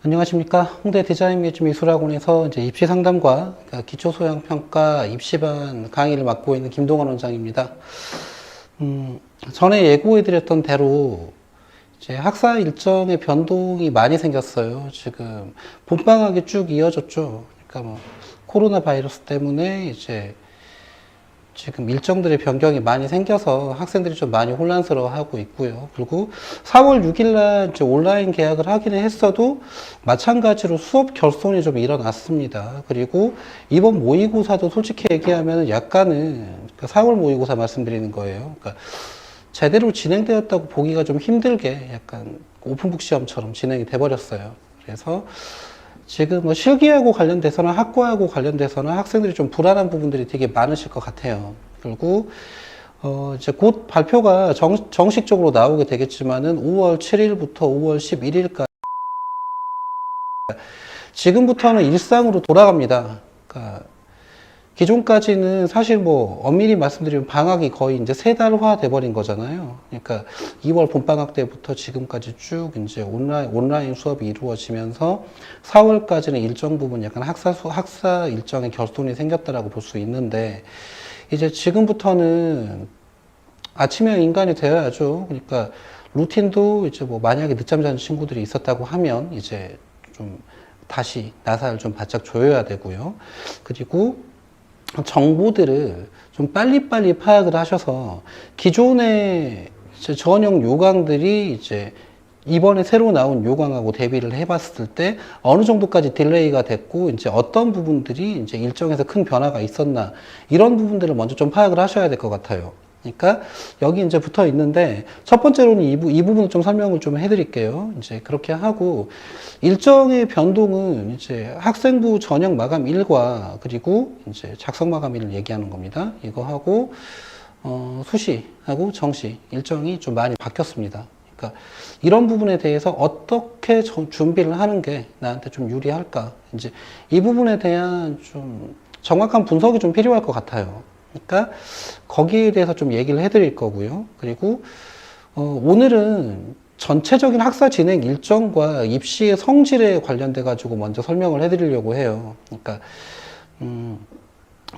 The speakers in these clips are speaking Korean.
안녕하십니까. 홍대 디자인 및 미술학원에서 이제 입시 상담과 기초 소양 평가 입시반 강의를 맡고 있는 김동원 원장입니다. 전에 예고해드렸던 대로 이제 학사 일정의 변동이 많이 생겼어요. 지금 봄방학이 쭉 이어졌죠. 그러니까 뭐 코로나 바이러스 때문에 이제 지금 일정들의 변경이 많이 생겨서 학생들이 좀 많이 혼란스러워하고 있고요. 그리고 4월 6일날 이제 온라인 개학을 하기는 했어도 마찬가지로 수업 결손이 좀 일어났습니다. 그리고 이번 모의고사도 솔직히 얘기하면 약간은 4월 모의고사 말씀드리는 거예요. 그러니까 제대로 진행되었다고 보기가 좀 힘들게 약간 오픈북 시험처럼 진행이 돼버렸어요. 그래서 지금 뭐 실기하고 관련돼서는 학과하고 관련돼서는 학생들이 좀 불안한 부분들이 되게 많으실 것 같아요. 그리고 이제 곧 발표가 정식적으로 나오게 되겠지만은 5월 7일부터 5월 11일까지 지금부터는 일상으로 돌아갑니다. 그러니까 기존까지는 사실 뭐 엄밀히 말씀드리면 방학이 거의 이제 3달화 돼버린 거잖아요. 그러니까 2월 봄방학 때부터 지금까지 쭉 이제 온라인 수업이 이루어지면서 4월까지는 일정 부분 약간 학사 일정의 결손이 생겼다라고 볼 수 있는데, 이제 지금부터는 아침형 인간이 되어야죠. 그러니까 루틴도 이제 뭐 만약에 늦잠 자는 친구들이 있었다고 하면 이제 좀 다시 나사를 좀 바짝 조여야 되고요. 그리고 정보들을 좀 빨리빨리 파악을 하셔서 기존의 전형 요강들이 이제 이번에 새로 나온 요강하고 대비를 해봤을 때 어느 정도까지 딜레이가 됐고 이제 어떤 부분들이 이제 일정에서 큰 변화가 있었나, 이런 부분들을 먼저 좀 파악을 하셔야 될 것 같아요. 그러니까 여기 이제 붙어 있는데, 첫 번째로는 이 부분을 좀 설명을 좀 해드릴게요. 이제 그렇게 하고, 일정의 변동은 이제 학생부 전형 마감일과 그리고 이제 작성 마감일을 얘기하는 겁니다. 이거 하고 수시하고 정시 일정이 좀 많이 바뀌었습니다. 그러니까 이런 부분에 대해서 어떻게 준비를 하는 게 나한테 좀 유리할까, 이제 이 부분에 대한 좀 정확한 분석이 좀 필요할 것 같아요. 그러니까 거기에 대해서 좀 얘기를 해드릴 거고요. 그리고 오늘은 전체적인 학사 진행 일정과 입시의 성질에 관련돼 가지고 먼저 설명을 해드리려고 해요.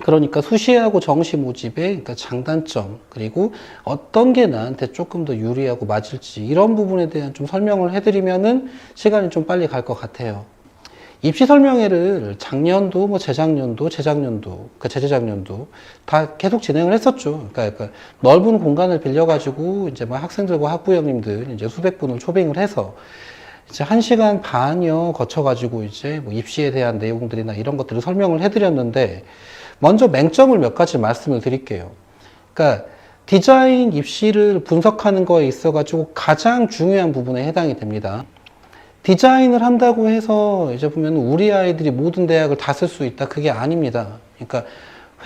그러니까 수시하고 정시 모집의 그러니까 장단점, 그리고 어떤 게 나한테 조금 더 유리하고 맞을지, 이런 부분에 대한 좀 설명을 해드리면은 시간이 좀 빨리 갈 것 같아요. 입시 설명회를 작년도, 뭐 재작년도, 재재작년도 다 계속 진행을 했었죠. 그러니까 넓은 공간을 빌려가지고 이제 막 학생들과 학부형님들 이제 수백 분을 초빙을 해서 이제 1시간 반여 거쳐가지고 이제 뭐 입시에 대한 내용들이나 이런 것들을 설명을 해드렸는데, 먼저 맹점을 몇 가지 말씀을 드릴게요. 그러니까 디자인 입시를 분석하는 거에 있어가지고 가장 중요한 부분에 해당이 됩니다. 디자인을 한다고 해서 이제 보면 우리 아이들이 모든 대학을 다 쓸 수 있다, 그게 아닙니다. 그러니까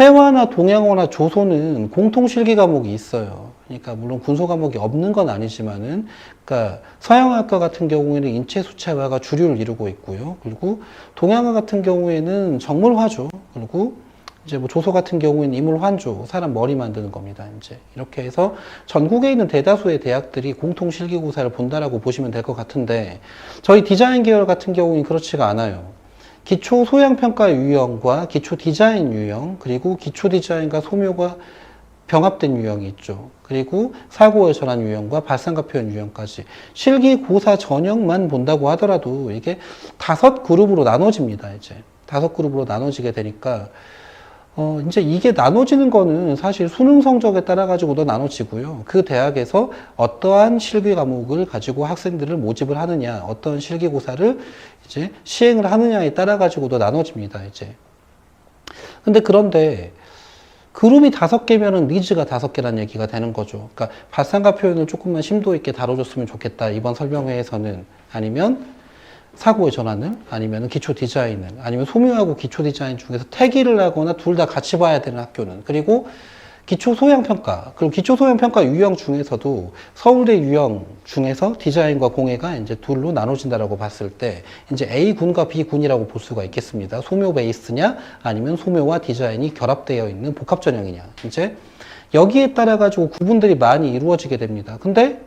회화나 동양어나 조소는 공통 실기 과목이 있어요. 그러니까 물론 군소 과목이 없는 건 아니지만은, 그러니까 서양학과 같은 경우에는 인체 수채화가 주류를 이루고 있고요. 그리고 동양화 같은 경우에는 정물화죠. 그리고 이제 뭐 조소 같은 경우에는 이물 환조, 사람 머리 만드는 겁니다. 이제 이렇게 해서 전국에 있는 대다수의 대학들이 공통 실기고사를 본다라고 보시면 될 것 같은데, 저희 디자인 계열 같은 경우는 그렇지가 않아요. 기초 소양 평가 유형과 기초 디자인 유형, 그리고 기초 디자인과 소묘가 병합된 유형이 있죠. 그리고 사고의 전환 유형과 발상과 표현 유형까지 실기고사 전형만 본다고 하더라도 이게 5그룹으로 나눠집니다. 이제 5그룹으로 나눠지게 되니까 이제 이게 나눠지는 거는 사실 수능 성적에 따라 가지고도 나눠지고요. 그 대학에서 어떠한 실기 과목을 가지고 학생들을 모집을 하느냐, 어떤 실기고사를 이제 시행을 하느냐에 따라 가지고도 나눠집니다, 이제. 그런데 그룹이 5개면은 니즈가 5개라는 얘기가 되는 거죠. 그러니까 발상과 표현을 조금만 심도 있게 다뤄줬으면 좋겠다, 이번 설명회에서는. 아니면 사고의 전환을, 아니면 기초 디자인을, 아니면 소묘하고 기초 디자인 중에서 태기를 하거나 둘 다 같이 봐야 되는 학교는, 그리고 기초 소양 평가, 그리고 기초 소양 평가 유형 중에서도 서울대 유형 중에서 디자인과 공예가 이제 둘로 나눠진다라고 봤을 때 이제 A군과 B군이라고 볼 수가 있겠습니다. 소묘 베이스냐, 아니면 소묘와 디자인이 결합되어 있는 복합 전형이냐. 이제 여기에 따라 가지고 구분들이 많이 이루어지게 됩니다. 근데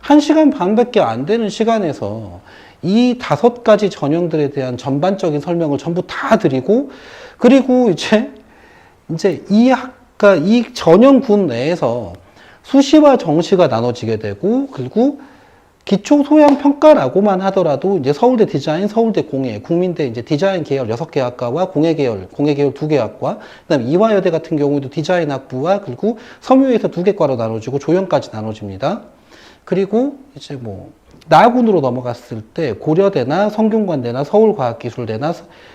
1시간 반밖에 안 되는 시간에서 이 5가지 전형들에 대한 전반적인 설명을 전부 다 드리고, 그리고 이제 그러니까 이 전형군 내에서 수시와 정시가 나눠지게 되고, 그리고 기초 소양 평가라고만 하더라도 이제 서울대 디자인, 서울대 공예, 국민대 이제 디자인 계열 6개 학과와 공예 계열 2개 학과, 그다음에 이화여대 같은 경우도 디자인 학부와 그리고 섬유에서 2개 과로 나눠지고 조형까지 나눠집니다. 그리고 이제 뭐 나군으로 넘어갔을 때 고려대나 성균관대나 서울과학기술대나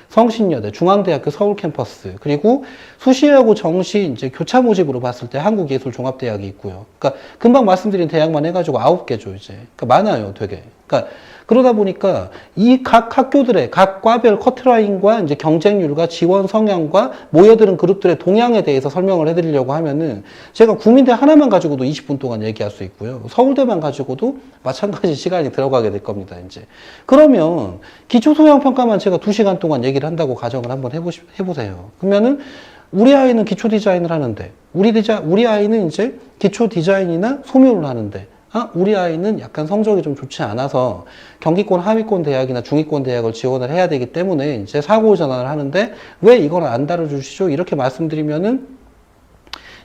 성신여대, 중앙대학교 서울 캠퍼스, 그리고 수시하고 정시 이제 교차 모집으로 봤을 때 한국예술종합대학이 있고요. 그러니까 금방 말씀드린 대학만 해가지고 9개죠 이제. 그러니까 많아요, 되게. 그러니까 그러다 보니까 이 각 학교들의 각 과별 커트라인과 이제 경쟁률과 지원 성향과 모여드는 그룹들의 동향에 대해서 설명을 해드리려고 하면은 제가 국민대 하나만 가지고도 20분 동안 얘기할 수 있고요. 서울대만 가지고도 마찬가지 시간이 들어가게 될 겁니다, 이제. 그러면 기초소양평가만 제가 2시간 동안 얘기를 한다고 가정을 한번 해보세요. 그러면은 우리 아이는 기초 디자인을 하는데, 우리 아이는 이제 기초 디자인이나 소묘를 하는데, 우리 아이는 약간 성적이 좀 좋지 않아서 경기권 하위권 대학이나 중위권 대학을 지원을 해야 되기 때문에 이제 사고 전환을 하는데 왜 이걸 안 다뤄주시죠? 이렇게 말씀드리면은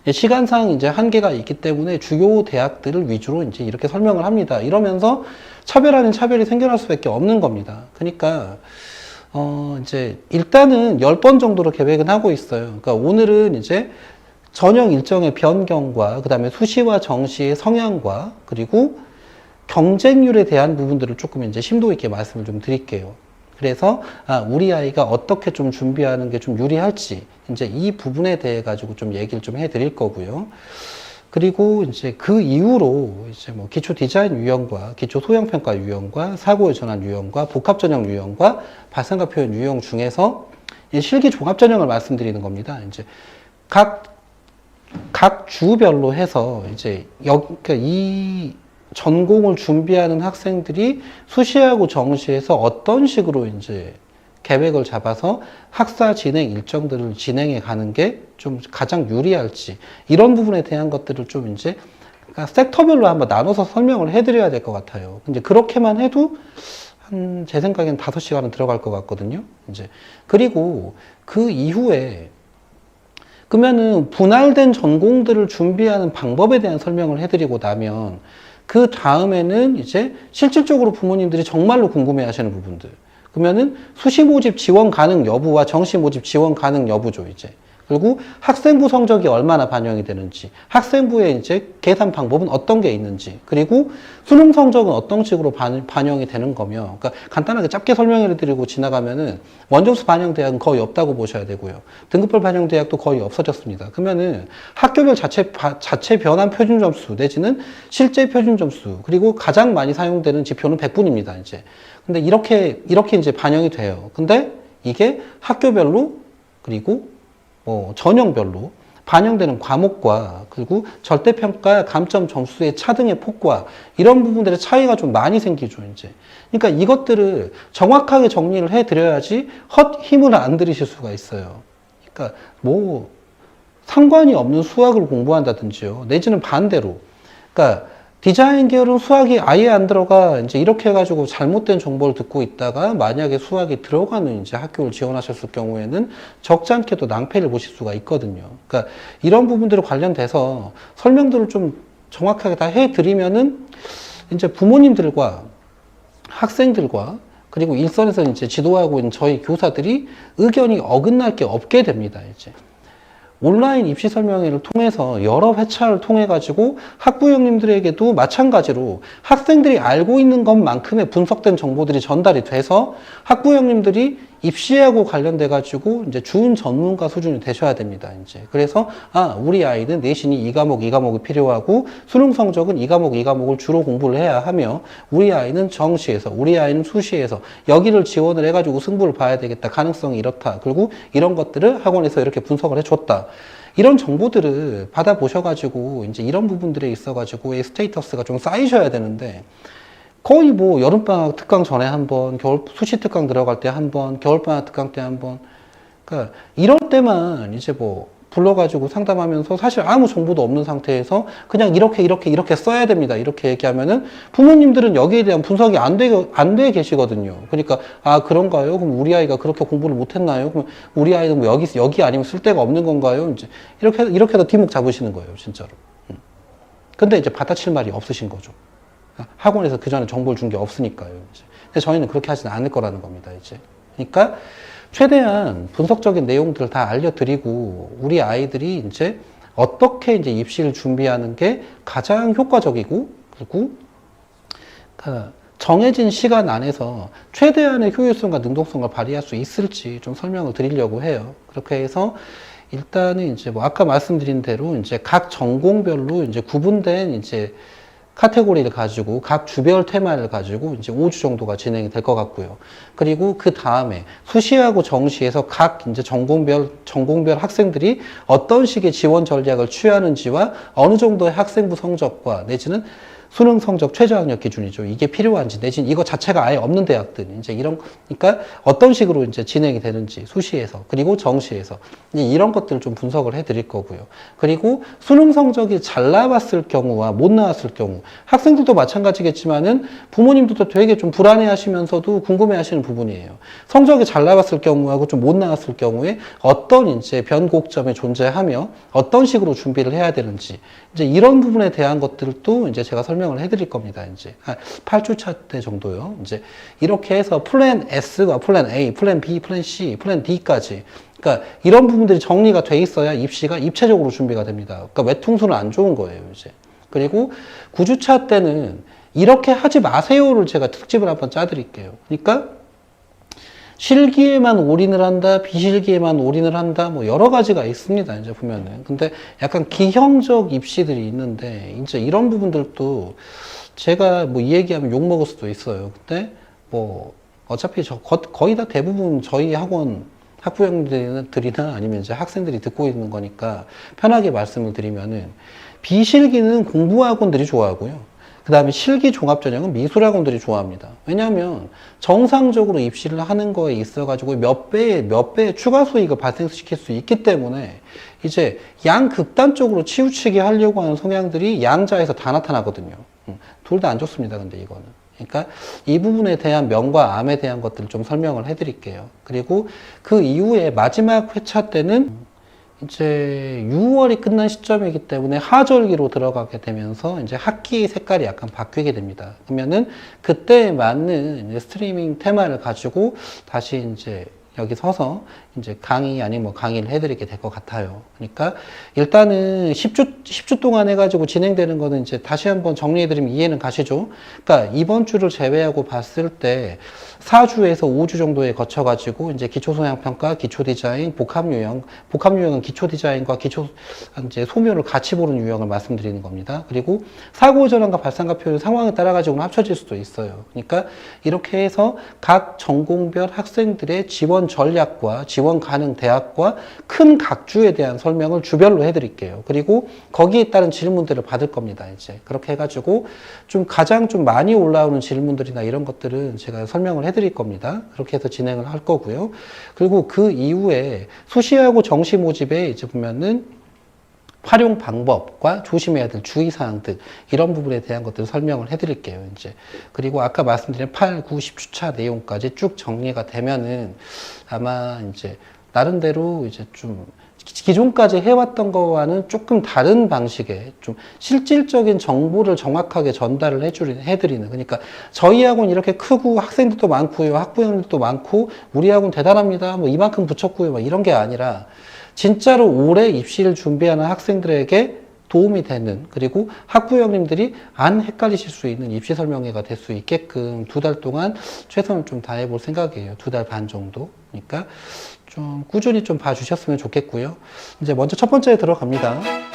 시간상 이제 한계가 있기 때문에 주요 대학들을 위주로 이제 이렇게 설명을 합니다. 이러면서 차별 아닌 차별이 생겨날 수밖에 없는 겁니다. 그러니까 이제 일단은 10번 정도로 계획은 하고 있어요. 그러니까 오늘은 이제 전형 일정의 변경과 그 다음에 수시와 정시의 성향과 그리고 경쟁률에 대한 부분들을 조금 이제 심도 있게 말씀을 좀 드릴게요. 그래서 우리 아이가 어떻게 좀 준비하는 게 좀 유리할지 이제 이 부분에 대해 가지고 좀 얘기를 좀 해드릴 거고요. 그리고 이제 그 이후로 이제 뭐 기초 디자인 유형과 기초 소양 평가 유형과 사고의 전환 유형과 복합 전형 유형과 발상과 표현 유형 중에서 실기 종합 전형을 말씀드리는 겁니다. 이제 각 주별로 해서 이제 그러니까 이 전공을 준비하는 학생들이 수시하고 정시에서 어떤 식으로 이제 계획을 잡아서 학사 진행 일정들을 진행해 가는 게 좀 가장 유리할지 이런 부분에 대한 것들을 좀 이제 그러니까 섹터별로 한번 나눠서 설명을 해드려야 될 것 같아요. 근데 그렇게만 해도 제 생각엔 5시간은 들어갈 것 같거든요. 이제 그리고 그 이후에 그러면은 분할된 전공들을 준비하는 방법에 대한 설명을 해드리고 나면 그 다음에는 이제 실질적으로 부모님들이 정말로 궁금해 하시는 부분들. 그러면은 수시 모집 지원 가능 여부와 정시 모집 지원 가능 여부죠, 이제. 그리고 학생부 성적이 얼마나 반영이 되는지, 학생부의 이제 계산 방법은 어떤 게 있는지, 그리고 수능 성적은 어떤 식으로 반영이 되는 거며, 그러니까 간단하게 짧게 설명을 드리고 지나가면은 원점수 반영 대학은 거의 없다고 보셔야 되고요. 등급별 반영 대학도 거의 없어졌습니다. 그러면은 학교별 자체 변환 표준 점수 내지는 실제 표준 점수, 그리고 가장 많이 사용되는 지표는 100분입니다, 이제. 근데 이렇게 이제 반영이 돼요. 근데 이게 학교별로 그리고 전형별로 반영되는 과목과 그리고 절대평가 감점 점수의 차등의 폭과 이런 부분들의 차이가 좀 많이 생기죠, 이제. 그러니까 이것들을 정확하게 정리를 해 드려야지 헛 힘을 안 들이실 수가 있어요. 그러니까 뭐 상관이 없는 수학을 공부한다든지요. 내지는 반대로. 그러니까 디자인 계열은 수학이 아예 안 들어가 이제 이렇게 해가지고 잘못된 정보를 듣고 있다가 만약에 수학이 들어가는 이제 학교를 지원하셨을 경우에는 적지 않게도 낭패를 보실 수가 있거든요. 그러니까 이런 부분들을 관련돼서 설명들을 좀 정확하게 다 해드리면은 이제 부모님들과 학생들과 그리고 일선에서 이제 지도하고 있는 저희 교사들이 의견이 어긋날 게 없게 됩니다, 이제. 온라인 입시 설명회를 통해서 여러 회차를 통해 가지고 학부형님들에게도 마찬가지로 학생들이 알고 있는 것만큼의 분석된 정보들이 전달이 돼서 학부형님들이 입시하고 관련돼 가지고 이제 준 전문가 수준이 되셔야 됩니다, 이제. 그래서 우리 아이는 내신이 이 과목이 필요하고 수능 성적은 이 과목을 주로 공부를 해야 하며 우리 아이는 정시에서 우리 아이는 수시에서 여기를 지원을 해 가지고 승부를 봐야 되겠다. 가능성이 이렇다. 그리고 이런 것들을 학원에서 이렇게 분석을 해 줬다. 이런 정보들을 받아보셔가지고, 이제 이런 부분들에 있어가지고, 스테이터스가 좀 쌓이셔야 되는데, 거의 뭐, 여름방학 특강 전에 한 번, 수시 특강 들어갈 때 한 번, 겨울방학 특강 때 한 번, 그러니까, 이럴 때만 이제 뭐, 불러가지고 상담하면서 사실 아무 정보도 없는 상태에서 그냥 이렇게 써야 됩니다. 이렇게 얘기하면은 부모님들은 여기에 대한 분석이 안 돼 계시거든요. 그러니까, 아, 그런가요? 그럼 우리 아이가 그렇게 공부를 못했나요? 그럼 우리 아이는 뭐 여기 아니면 쓸 데가 없는 건가요? 이제 이렇게 해서 뒷목 잡으시는 거예요, 진짜로. 근데 이제 받아칠 말이 없으신 거죠. 학원에서 그 전에 정보를 준 게 없으니까요. 이제. 근데 저희는 그렇게 하지는 않을 거라는 겁니다, 이제. 그러니까 최대한 분석적인 내용들을 다 알려드리고 우리 아이들이 이제 어떻게 이제 입시를 준비하는 게 가장 효과적이고 그리고 정해진 시간 안에서 최대한의 효율성과 능동성을 발휘할 수 있을지 좀 설명을 드리려고 해요. 그렇게 해서 일단은 이제 뭐 아까 말씀드린 대로 이제 각 전공별로 이제 구분된 이제 카테고리를 가지고 각 주별 테마를 가지고 이제 5주 정도가 진행이 될 것 같고요. 그리고 그 다음에 수시하고 정시에서 각 이제 전공별 학생들이 어떤 식의 지원 전략을 취하는지와 어느 정도의 학생부 성적과 내지는 수능 성적 최저학력 기준이죠. 이게 필요한지 내지는 이거 자체가 아예 없는 대학들 이제 그러니까 어떤 식으로 이제 진행이 되는지 수시에서 그리고 정시에서 이런 것들을 좀 분석을 해드릴 거고요. 그리고 수능 성적이 잘 나왔을 경우와 못 나왔을 경우 학생들도 마찬가지겠지만은 부모님들도 되게 좀 불안해하시면서도 궁금해하시는 부분이에요. 성적이 잘 나왔을 경우하고 좀 못 나왔을 경우에 어떤 이제 변곡점이 존재하며 어떤 식으로 준비를 해야 되는지 이제 이런 부분에 대한 것들도 이제 제가 설명을 해드릴 겁니다. 이제 8주차 때 정도요. 이제 이렇게 해서 플랜 S와 플랜 A, 플랜 B, 플랜 C, 플랜 D까지. 그러니까 이런 부분들이 정리가 돼 있어야 입시가 입체적으로 준비가 됩니다. 그러니까 외통수는 안 좋은 거예요. 이제 그리고 9주차 때는 이렇게 하지 마세요를 제가 특집을 한번 짜드릴게요. 그러니까 실기에만 올인을 한다, 비실기에만 올인을 한다, 뭐 여러 가지가 있습니다. 이제 보면은. 근데 약간 기형적 입시들이 있는데, 이제 이런 부분들도 제가 뭐 이 얘기하면 욕먹을 수도 있어요. 근데 뭐 어차피 거의 다 대부분 저희 학원 학부형들이나 아니면 이제 학생들이 듣고 있는 거니까 편하게 말씀을 드리면은 비실기는 공부학원들이 좋아하고요. 그 다음에 실기 종합전형은 미술학원들이 좋아합니다. 왜냐하면 정상적으로 입시를 하는 거에 있어가지고 몇 배의 추가 수익을 발생시킬 수 있기 때문에 이제 양극단적으로 치우치게 하려고 하는 성향들이 양자에서 다 나타나거든요. 둘 다 안 좋습니다. 근데 이거는. 그러니까 이 부분에 대한 명과 암에 대한 것들을 좀 설명을 해드릴게요. 그리고 그 이후에 마지막 회차 때는 이제 6월이 끝난 시점이기 때문에 하절기로 들어가게 되면서 이제 학기 색깔이 약간 바뀌게 됩니다. 그러면은 그때에 맞는 이제 스트리밍 테마를 가지고 다시 이제 여기 서서 이제 강의 아니면 뭐 강의를 해드리게 될 것 같아요. 그러니까 일단은 10주 동안 해가지고 진행되는 거는 이제 다시 한번 정리해드리면 이해는 가시죠? 그러니까 이번 주를 제외하고 봤을 때 4주에서 5주 정도에 거쳐가지고 이제 기초소양평가, 기초디자인, 복합유형은 기초디자인과 이제 소묘를 같이 보는 유형을 말씀드리는 겁니다. 그리고 사고 전환과 발상과 표현 상황에 따라가지고는 합쳐질 수도 있어요. 그러니까 이렇게 해서 각 전공별 학생들의 지원 전략과 지원 가능 대학과 큰 각주에 대한 설명을 주별로 해드릴게요. 그리고 거기에 따른 질문들을 받을 겁니다. 이제 그렇게 해가지고 가장 많이 올라오는 질문들이나 이런 것들은 제가 설명을 해드릴 겁니다. 그렇게 해서 진행을 할 거고요. 그리고 그 이후에 수시하고 정시 모집에 이제 보면은 활용 방법과 조심해야 될 주의사항들 이런 부분에 대한 것들을 설명을 해드릴게요. 이제 그리고 아까 말씀드린 8, 9, 10주차 내용까지 쭉 정리가 되면은 아마 이제 나름대로 이제 좀 기존까지 해왔던 거와는 조금 다른 방식의 좀 실질적인 정보를 정확하게 전달을 해드리는 그러니까 저희 학원 이렇게 크고 학생들도 많고요, 학부형들도 많고 우리 학원 대단합니다, 뭐 이만큼 붙였고요, 뭐 이런 게 아니라 진짜로 올해 입시를 준비하는 학생들에게 도움이 되는 그리고 학부형님들이 안 헷갈리실 수 있는 입시 설명회가 될 수 있게끔 2달 동안 최선을 좀 다해볼 생각이에요. 2달 반 정도. 그러니까 좀 꾸준히 좀 봐주셨으면 좋겠고요. 이제 먼저 첫 번째에 들어갑니다.